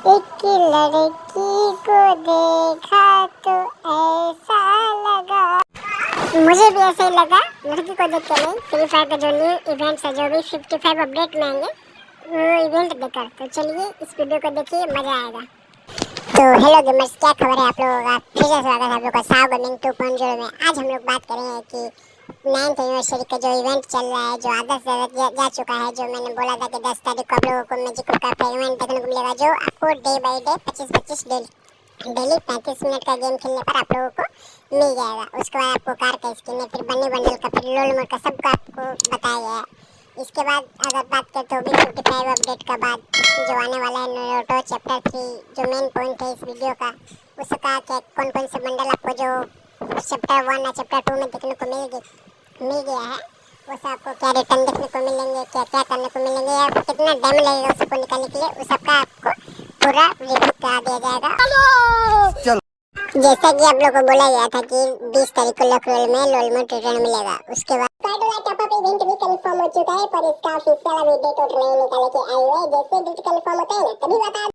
एक लड़की को देखा तो ऐसा लगा। मुझे भी ऐसे ही लगा, लड़की को देख के नहीं, फ्री फायर का जो न्यू इवेंट्स है, जो भी 55 अपडेट में आएंगे, वो इवेंट देखकर। तो चलिए इस वीडियो को देखिए, मजा आएगा। तो हेलो गेमर्स, क्या खबर है आप लोगों का। फिर से स्वागत है आप लोगों का साव गेमिंग 2.0 में। आज हम लोग बात करेंगे कि 9th एनिवर्सरी का जो इवेंट चल रहा है, जो आधा से जा चुका है, जो मैंने बोला था कि 10 तारीख को आप लोगों को मैजिक का इवेंट देखने को मिलेगा, जो आपको day by day 25-25 daily 35 minute का गेम खेलने पर आप लोगों को मिल जाएगा। उसके बाद आपको कार का स्किन है, फिर बन्नी बंडल का, फिर लोल मोड का, सबको आपको बताया गया है। इसके बाद अगर बात करें तो भी 55 अपडेट का बाद जो आने वाला है नारुतो चैप्टर 3, जो मेन पॉइंट है इस वीडियो का, उसका क्या कौन कौन से बंडल आपको जो चैप्टर 1 और चैप्टर 2 में देखने को मिल गया है, वो सब आपको क्या रिटर्न देखने को मिलेंगे, क्या क्या करने को मिलेंगे, या कितना टाइम लगेगा उसको निकालने के लिए, उस सबका आपको पूरा रिव्यू करा दिया जाएगा। जैसा कि आप लोगों को बोला गया था कि 20 तारीख को लखनऊ में लोलमोट रिटर्न मिलेगा। उसके बाद कार्डोला टॉप अप इवेंट भी कंफर्म हो चुका है, पर इसका ऑफिशियल अभी डेट और नहीं निकाले के आए हुए। जैसे डेट कंफर्म होता है ना, तभी बता।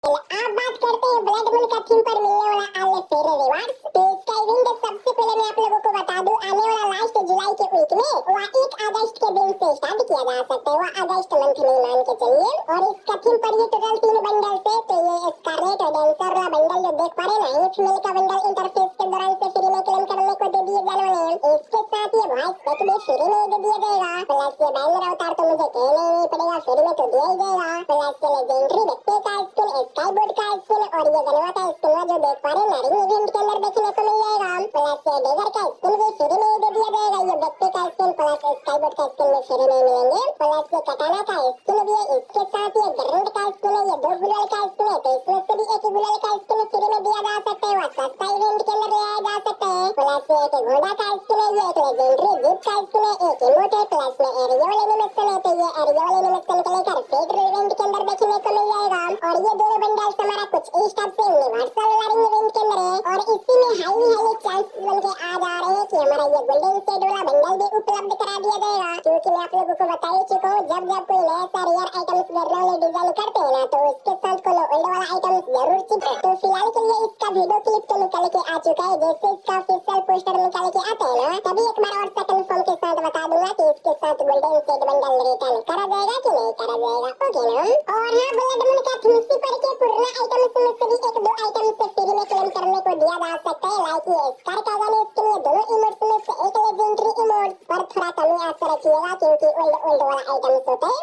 आप बात करते हैं ब्लड मून का थीम पर मिलने वाला आले फेरे रिवार्ड्स। तो इसका इवेंट सबसे पहले मैं आप लोगों को बता दूं, आने वाला लास्ट जुलाई के वीक में वह 1 अगस्त के दिन से स्टार्ट किया जा सकता है। वह अगस्त मंथ में मान के चलिए। और इसका थीम पर ये टोटल 3 बंडल है। तो ये स्कारलेट और डांसर वाला बंडल जो देख पा रहे हैं ना, ये फीमेल का बंडल इंटरफेस के दौरान से फ्री में क्लेम करने को दे दिए जाने वाले हैं। इसके साथ ये वॉइस पैक भी फ्री में दे दिया जाएगा। प्लस ये बैनर अवतार तो मुझे कहना ही नहीं पड़ेगा, फ्री में तो दिया ही जाएगा। प्लस ये लेजेंडरी व्यक्ति का स्किन, स्काई बोर्ड का स्किन, और ये गनवा का स्किन जो देख पा रहे हैं ना, रिंग इवेंट के अंदर देखने को मिल जाएगा। प्लस ये डेगर का स्किन भी फ्री में दे दिया जाएगा। ये व्यक्ति का स्किन प्लस स्काई बोर्ड का स्किन भी फ्री में मिलेंगे। प्लस ये कटाना का स्किन भी है। इसके साथ ये ग्रेनेड का स्किन है, ये 2 गुलाल का स्किन है, तो इसमें से भी एक गुलाल का स्किन फ्री में दिया जा सकता है। वह सस्ता इवेंट के अंदर लाया जा सकता है। प्लस ये एक घोड़ा का स्किन है, ये एक लेजेंडरी जीप का स्किन है, एक इमोट है, प्लस में एरियल एनिमेशन है, तो ये एरियल एनिमेशन को लेकर फेडरल इवेंट के अंदर देखने को मिल जाएगा। और ये दोनों बंडल्स हमारा कुछ इस टाइप से यूनिवर्सल वारिंग इवेंट के अंदर है। और इसी में हाईली चांस बन के आ जा रहे हैं कि हमारा ये गोल्डन स्टेट वाला बंडल भी उपलब्ध करा दिया जाएगा। क्योंकि मैं आप लोगों को बता ही चुका हूँ, जब जब कोई नया सा रेयर आइटम्स वाले डिजाइन करते हैं ना, तो उसके साथ कोई ओल्ड वाला आइटम्स जरूर चिपके। तो फिलहाल के लिए इसका वीडियो क्लिप तो निकल के आ चुका है। जैसे इसका ऑफिशियल पोस्टर निकाल के आता है ना, तभी एक बार और से कंफर्म के साथ बता दूंगा कि इसके साथ गोल्डन स्टेट बंडल रिटर्न करा जाएगा कि नहीं करा जाएगा। ओके ना। और हाँ, ब्लड मून का थीम पर के पुराना आइटम्स में से भी 1-2 आइटम्स से फ्री में क्लेम करने को दिया जा सकता है। लाइक ये स्कार का गन स्किन, ये दोनों इमोट्स में से एक लेजेंडरी इमोट पर थोड़ा कमी आकर रखिएगा, क्योंकि ओल्ड वाला आइटम्स होता है।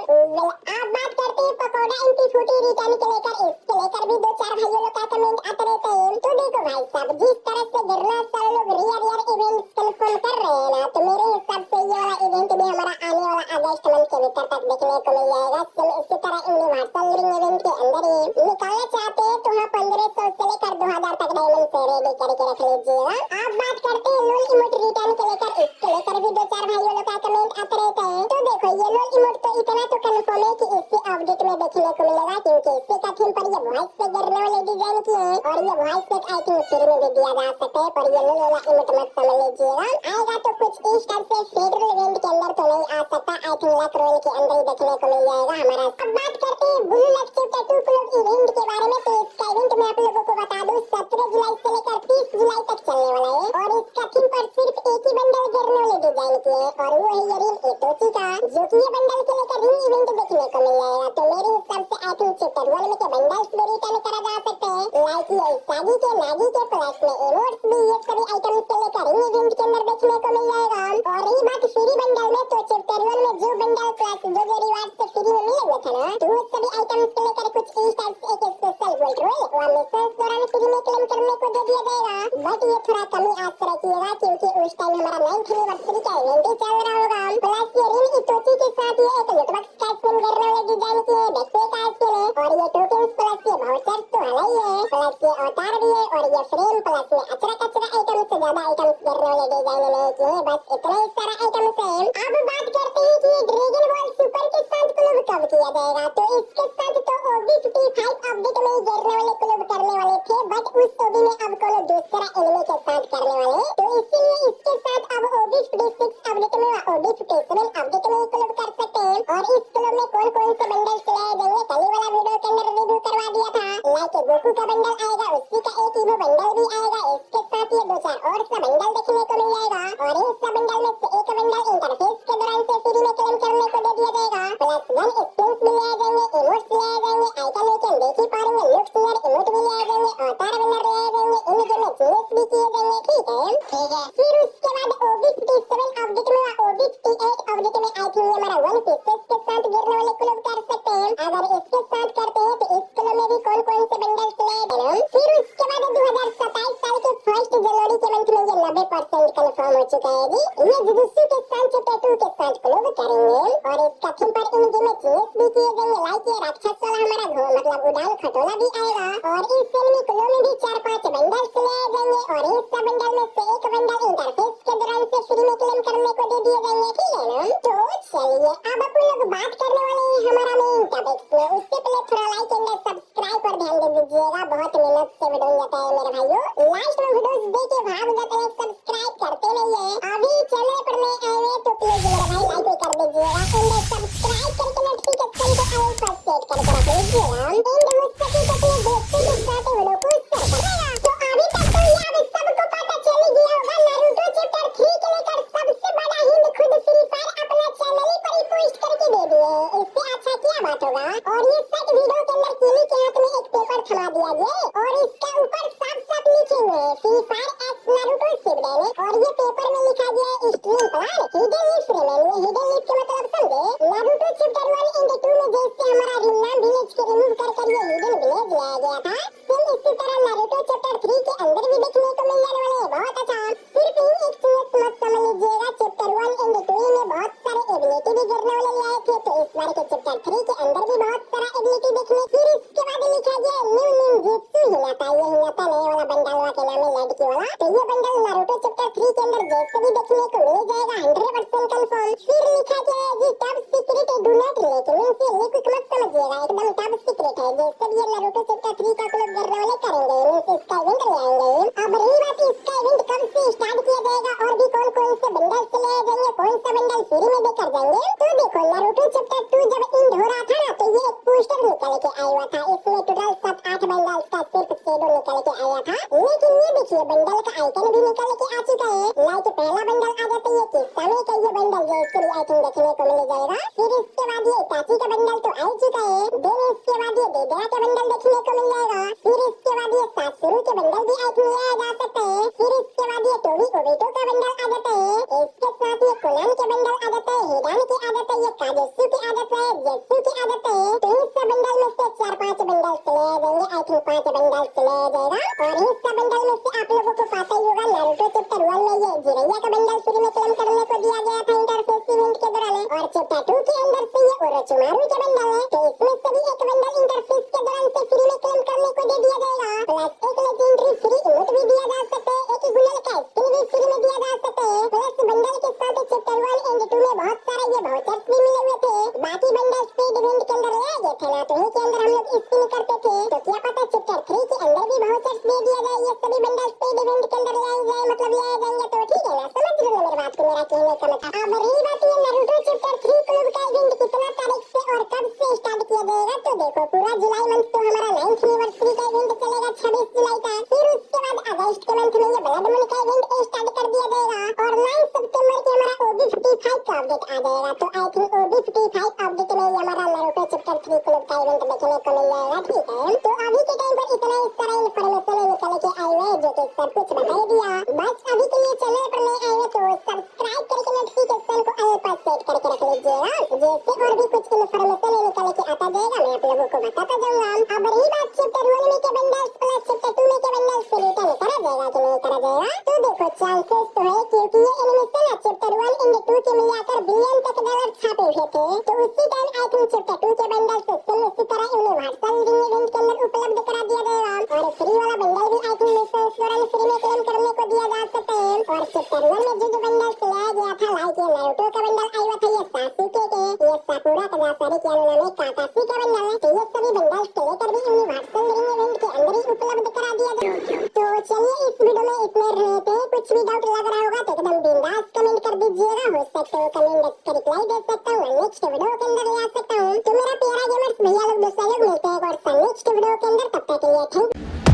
आप बात करते हैं पकौड़ा MP40 रिटर्न के लेकर। इसके लेकर भी 2-4 भाइयों लोग का कमेंट आते रहते हैं। तो देखो भाई साहब, जिस तरह से गिरना सारे लोग रियर इवेंट्स कंफर्म कर रहे हैं ना, तो मेरे हिसाब से ये वाला इवेंट भी हमारा आने वाला अगस्त मंथ के भीतर तक देखने को मिल जाएगा। इसी तरह यूनिवर्सल रिंग इवेंट के अंदर ही निकालना चाहते हैं तो हाँ 1500 से लेकर 2000 तक डायमंड से रेडी करके रख लीजिएगा। आप बात करते हैं लोल इमोट रिटर्न के लेकर। इसके लेकर भी 2-4 भाइयों लोग का कमेंट आते रहते हैं। तो देखो, ये लोल इमोट तो इतना तो कंफर्म है कि इसी अपडेट में देखने को मिलेगा, क्योंकि इसके का थीम पर ये वॉइस पे गिरने वाले डिजाइन की है। और ये वॉइस पे आई थिंक फ्री में भी दिया जा सकता है, पर ये लोल वाला इमोट मत समझ लीजिएगा। आएगा तो कुछ इस टाइप से फेडरल इवेंट के अंदर तो नहीं आ सकता। आई थिंक लक रॉयल के अंदर ही देखने को मिल जाएगा हमारा। अब बात करते हैं ब्लू लक्ष्य टैटू क्लब इवेंट के बारे में। तो इसका इवेंट मैं आप लोगों को बता दूं, 17 जुलाई से लेकर 30 जुलाई तक चलने वाला है। और इसका थीम पर सिर्फ एक ही बंडल गिरने वाले डिजाइन की है, और वो है ये रिंग इटोची का, जो कि ये बंडल के लेकर रिंग इवेंट देखने को मिल जाएगा। तो मेरे हिसाब से आई थिंक चैप्टर 1 में के बंडल्स भी रिटर्न करा जा सकते हैं। लाइक ये सागी के, नागी के, प्लस में इमोट्स भी, ये सभी आइटम्स के लेकर रिंग इवेंट के अंदर देखने को मिल जाएगा। और रही बात फ्री बंडल में, तो चैप्टर 1 में जो बंडल प्लस जो रिवार्ड से फ्री में मिले हुए थे ना, तो वो सभी आइटम्स के लेकर कुछ इस टाइप से एक स्पेशल गोल्ड रॉयल और मिशंस दौरान फ्री में क्लेम करने को दे दिया जाएगा। बट ये थोड़ा कमी आस रखिएगा, क्योंकि उस टाइम हमारा 9th एनिवर्सरी का इवेंट ही चल रहा होगा। प्लस ये रिंग इटोची के साथ ये एक लूटबॉक्स का स्किन करने वाले डिजाइन की है, बैकपैक का स्किन है, और ये टोकन्स प्लस ये वाउचर्स तो है ही है, प्लस ये अवतार भी है, और ये फ्रेम प्लस में अचरा आइटम्स से ज्यादा आइटम्स करने वाले डिजाइन नहीं की है। बस इतना ही सारा आइटम्स है। अब बात करते हैं कि ड्रैगन बॉल सुपर के साथ क्लब कब किया जाएगा। तो इसके साथ तो OB55 अपडेट में गिरने वाले क्लब करने वाले थे, बट उस OB में अब कोनो दूसरा एनिमे के साथ करने वाले, तो इसीलिए इसके साथ अब OB56 अपडेट में OB57 अपडेट में क्लब कर सकते हैं। और इस क्लब में कौन कौन से बंडल्स लाए जाएंगे कल वाला वीडियो के अंदर रिव्यू करवा दिया था। लाइक गोकू का बंडल आएगा, उसी का एक इवो बंडल भी आएगा, इसके साथ ये 2-4 और सा बंडल देखने को मिल जाएगा। और इन सब बंडल में से एक बंडल इंटरफेस के दौरान से फ्री में क्लेम करने को दे दिया जाएगा। प्लस 1 स्किन्स भी ले जाएंगे, इमोट्स ले जाएंगे, आइकन वीकेंड देख ही पा रहे हैं, लुक शेयर इमोट भी ले जाएंगे, अवतार विनर ले जाएंगे, इन गेम में चेंजेस भी किए जाएंगे। ठीक है। फिर उसके बाद OB57 अपडेट में OB58 अपडेट में आई थिंक हमारा 1 पीसेस के साथ गिरने वाले क्लब कर सकते हैं। अगर इसके साथ करते हैं तो इस क्लब में भी कौन कौन से बंडल्स ले देना। फिर उसके बाद 2027 साल के 1 जनवरी के मंथ में ये 90% कंफर्म हो चुका है जी। ये जुजुत्सु के साथ चैप्टर 2 के साथ क्लब करेंगे और इसका थीम पर इन गेम में चेंजेस भी किए जाएंगे। लाइक ये राक्षस वाला हमारा घोड़ मतलब उड़ान खटोला भी आएगा और इस एनिमी क्लब में भी 4-5 बंडल्स ले जाएंगे और इस सब बंडल में से एक बंडल इंटरफेस के दौरान से फ्री में क्लेम करने को दे दिए जाएंगे। ठीक है ना। तो चलिए अब अपन लोग बात करने वाले हैं हमारा मेन टॉपिक्स में। उससे पहले थोड़ा लाइक एंड सब्सक्राइब पर ध्यान दे दीजिएगा, बहुत मेहनत से वीडियो जाता है मेरे भाइयों। लास्ट में वीडियोस देख के भाग जाते हैं, सब्सक्राइब करते नहीं है। अभी चैनल पर नए आए हैं तो प्लीज मेरे भाई लाइक भी कर दीजिएगा एंड सब्सक्राइब करके नोटिफिकेशन को ऑल पर सेट करके रख लीजिएगा एंड हो सके तो अपने दोस्तों के साथ वीडियो को शेयर करिएगा। तो अभी तक तो ये अब सबको पता चल ही गया होगा, नारुतो चैप्टर 3 के लेकर सबसे बड़ा हिंट खुद फ्री फायर अपना चैनल ही पर ही पोस्ट करके दे दिए। इससे अच्छा क्या बात होगा। और ये सच वीडियो के अंदर किली के हाथ में एक पेपर थमा दिया गया और इसका ऊपर साफ-साफ लिखे हुए हैं फ्री फायर एक्स नारुतो शिपडेन और ये पेपर में लिखा गया है स्ट्रीम प्लान हिडन लीफ रेमेन। ये हिडन लीफ के मतलब समझे। नारुतो चैप्टर 1 एंड 2 में जैसे हमारा रिमना विलेज के रिमूव कर ये हिडन विलेज लाया गया था, सेम इसी तरह नारुतो चैप्टर 3 के अंदर भी देखने को मिल जाने वाले हैं। बहुत अच्छा। सिर्फ एक चीज मत समझ लीजिएगा, चैप्टर 1 एंड 2 में बहुत सारे एबिलिटी भी गिरने वाले लाए थे, तो इस बार के चैप्टर 3 के अंदर भी बहुत सारा एबिलिटी देखने। फिर इसके बाद लिखा गया न्यू निंजुत्सु हिनाता। ये हिनाता नए वाला बंडल हुआ के नाम है लड़की वाला, तो ये बंडल नारुतो चैप्टर 3 के अंदर जैसे भी देखने को मिल जाएगा 100% कंफर्म। फिर लिखा गया है जी top secret do not leak means ये लिख मत समझिएगा, एकदम टॉप सीक्रेट है। जैसे भी ये नारुतो चैप्टर 3 का क्लब गिरने वाले करेंगे मींस इसका इवेंट ले आएंगे। अब रही बात इसका इवेंट कब से स्टार्ट किया जाएगा और भी कौन कौन से बंडल्स ले जाएंगे, कौन सा बंडल फ्री में देकर जाएंगे। तो देखो नारुतो चैप्टर 2 जब एंड हो रहा था ना तो ये एक पोस्टर निकल के आया हुआ था, इसमें टोटल 7-8 बंडल्स का सिर्फ शेडो निकल के आया था। लेकिन ये देखिए बंडल का आइकन भी निकल के आ चुका है। लाइक पहला बंडल आ जाता है ये किस्सा में का ये बंडल जो इसके लिए आइकन देखने को मिल जाएगा। फिर इसके बाद ये इताची का बंडल तो आ चुका है, देन इसके बाद ये डेडरा का बंडल देखने को मिल जाएगा। फिर इसके बाद ये सात्सुरु के बंडल भी आइकन लिया जा सकता है। फिर इसके बाद ये टोबी ओबिटो का बंडल आ जाता है, इसके साथ ये कोनान के बंडल आ जाता है, हिडान की आ जाता है, ये काजेत्सु की आ जाता है, जेत्सु की आ जाता है। तो इस सब बंडल में से 4-5 बंडल ले जाएंगे, आई थिंक 5 बंडल ले जाएगा। और इस सब बंडल में से आप लोगों को पता ही होगा नारुतो चैप्टर 1 में ये जिरैया का बंडल फ्री में क्लेम करने को दिया गया था इंटरफेस इवेंट के दौरान, और चैप्टर 2 के अंदर से ये ओरोचिमारू के बंडल है, तो इसमें से भी एक बंडल इंटरफेस के दौरान से फ्री में क्लेम करने को दे दिया जाएगा। प्लस एक लेजेंडरी फ्री इमोट भी दिया जा सकता है, एक गुलाल का स्किन भी फ्री में दिया जा सकता है। प्लस बंडल के साथ चैप्टर 1 एंड 2 में बहुत सारे ये वाउचर्स भी मिले हुए थे। बाकी बंडल्स पेड इवेंट के अंदर ले गए थे ना, तो के अंदर हम लोग स्पिन करते थे, तो क्या पता चैप्टर 3 के अंदर भी वाउचर्स दे दिया जाए, ये सभी बंडल्स पेड इवेंट के अंदर ले जाए मतलब ले जाएंगे। तो ठीक है ना, समझ रहे हो मेरी बात को, मेरा कहने का मतलब। अब रही बात ये नारुतो चैप्टर 3 क्लब का इवेंट कितना तारीख से और कब से स्टार्ट किया जाएगा, तो देखो पूरा जुलाई मंथ तो हमारा 9th एनिवर्सरी का इवेंट चलेगा 26 जुलाई का। फिर उसके बाद अगस्त के मंथ में ये ब्लड मून का इवेंट स्टार्ट कर दिया जाएगा और 9 सितंबर के हमारा OB55 का अपडेट आ जाएगा। तो आई थिंक OB55 अपडेट में हमारा नारुतो चैप्टर 3 क्लब का इवेंट देखने को मिल जाएगा। ठीक है, तो अभी के टाइम पर इतना सारा इंफॉर्मेशन निकल के आए हुए जो कि सब कुछ बता दिया। बस अभी के लिए चैनल पर नए आए तो सब्सक्राइब करके नोटिफिकेशन को ऑल पर सेट करके रख लीजिएगा, जैसे और भी कुछ इन्फॉर्मेशन निकल के आता जाएगा मैं आप लोगों को बताता जाऊंगा। अब रही बात चैप्टर 1 में के बंडल्स प्लस चैप्टर 2 में के बंडल्स से रिटर्न करा जाएगा कि नहीं करा जाएगा, तो देखो चांसेस तो है क्योंकि ये एनिमेशन है चैप्टर 1 एंड 2 के मिलाकर बिलियन तक डॉलर छापे हुए थे, तो उसी टाइम आई थिंक चैप्टर 2 के बंडल्स सेम इसी तरह यूनिवर्सल रिंग इवेंट के अंदर उपलब्ध करा दिया जाएगा। और फ्री वाला बंडल भी आई थिंक मिशंस दौरान फ्री में क्लेम करने को दिया जा सकता है। और चैप्टर 1 में जो बंडल्स लाया गया था लाइक ये नारुतो का बंडल आया था, ये सासुके के, ये साकुरा का जासारी के तुलना में काकासी केवल डालना चाहिए सभी बंडल लेकर भी यूनिवर्सल रिंग इवेंट के अंदर ही उपलब्ध करा दिया गया। तो चलिए इस वीडियो में इतने रहते हैं, कुछ भी डाउट लग रहा होगा तो एकदम बिंदास कमेंट कर दीजिएगा, हो सकता है कमेंट कर रिप्लाई दे सकता हूँ, नेक्स्ट वीडियो के अंदर ले आ सकता हूँ। तो मेरा प्यारा गेमर्स भैया लोग दूसरा लोग मिलते हैं और नेक्स्ट वीडियो के अंदर, तब तक के लिए थैंक यू।